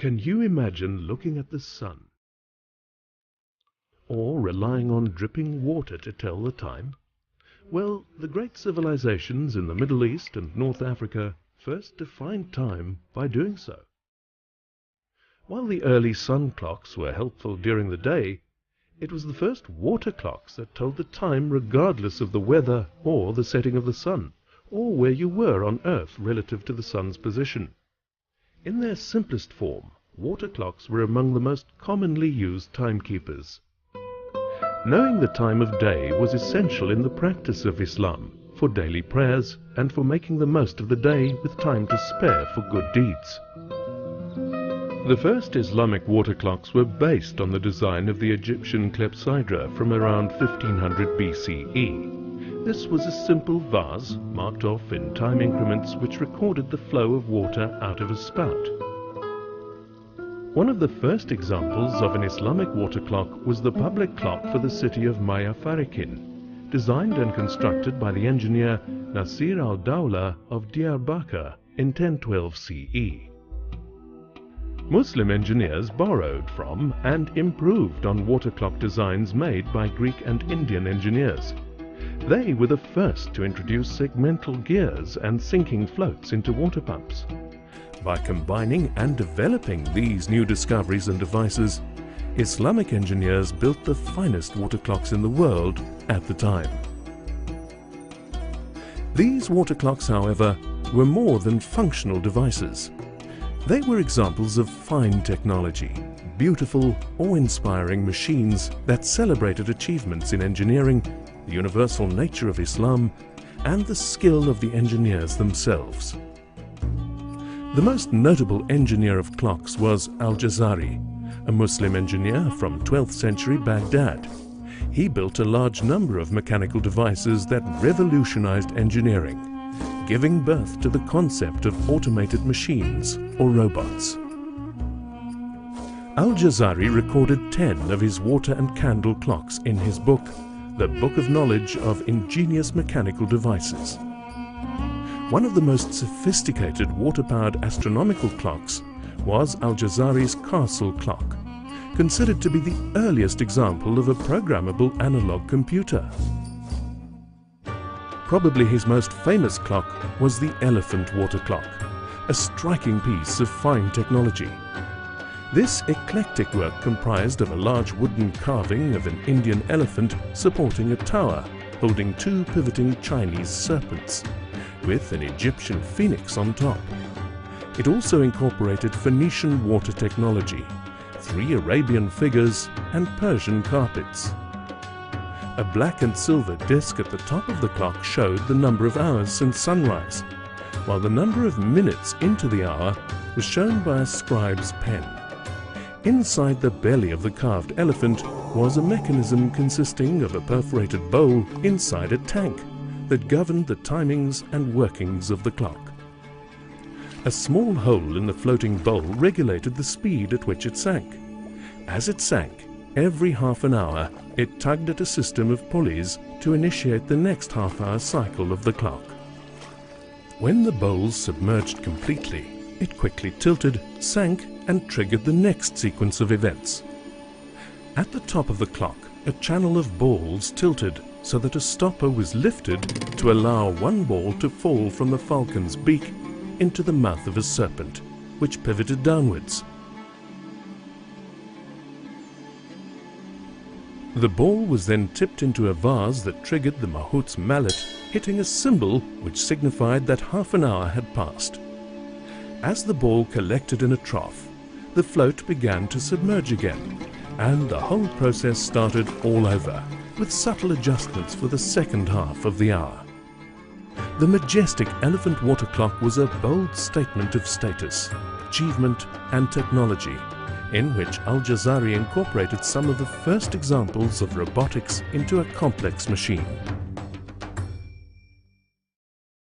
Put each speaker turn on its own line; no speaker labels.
Can you imagine looking at the sun? Or relying on dripping water to tell the time? Well, the great civilizations in the Middle East and North Africa first defined time by doing so. While the early sun clocks were helpful during the day, it was the first water clocks that told the time regardless of the weather or the setting of the sun, or where you were on Earth relative to the sun's position. In their simplest form, water clocks were among the most commonly used timekeepers. Knowing the time of day was essential in the practice of Islam, for daily prayers and for making the most of the day with time to spare for good deeds. The first Islamic water clocks were based on the design of the Egyptian clepsydra from around 1500 BCE. This was a simple vase marked off in time increments which recorded the flow of water out of a spout. One of the first examples of an Islamic water clock was the public clock for the city of Maya Farikin, designed and constructed by the engineer Nasir al-Dawla of Diyarbakir in 1012 CE. Muslim engineers borrowed from and improved on water clock designs made by Greek and Indian engineers. They were the first to introduce segmental gears and sinking floats into water pumps. By combining and developing these new discoveries and devices, Islamic engineers built the finest water clocks in the world at the time. These water clocks, however, were more than functional devices. They were examples of fine technology, beautiful, awe-inspiring machines that celebrated achievements in engineering, the universal nature of Islam, and the skill of the engineers themselves. The most notable engineer of clocks was al-Jazari, a Muslim engineer from 12th century Baghdad. He built a large number of mechanical devices that revolutionized engineering, giving birth to the concept of automated machines or robots. Al-Jazari recorded 10 of his water and candle clocks in his book, The Book of Knowledge of Ingenious Mechanical Devices. One of the most sophisticated water-powered astronomical clocks was al-Jazari's castle clock, considered to be the earliest example of a programmable analog computer. Probably his most famous clock was the elephant water clock, a striking piece of fine technology. This eclectic work comprised of a large wooden carving of an Indian elephant supporting a tower holding two pivoting Chinese serpents, with an Egyptian phoenix on top. It also incorporated Phoenician water technology, 3 Arabian figures, and Persian carpets. A black and silver disc at the top of the clock showed the number of hours since sunrise, while the number of minutes into the hour was shown by a scribe's pen. Inside the belly of the carved elephant was a mechanism consisting of a perforated bowl inside a tank that governed the timings and workings of the clock. A small hole in the floating bowl regulated the speed at which it sank. As it sank, every half an hour it tugged at a system of pulleys to initiate the next half-hour cycle of the clock. When the bowl submerged completely, it quickly tilted, sank, and triggered the next sequence of events. At the top of the clock, a channel of balls tilted so that a stopper was lifted to allow one ball to fall from the falcon's beak into the mouth of a serpent, which pivoted downwards. The ball was then tipped into a vase that triggered the mahout's mallet, hitting a symbol which signified that half an hour had passed. As the ball collected in a trough, the float began to submerge again, and the whole process started all over, with subtle adjustments for the second half of the hour. The majestic elephant water clock was a bold statement of status, achievement, and technology, in which al-Jazari incorporated some of the first examples of robotics into a complex machine.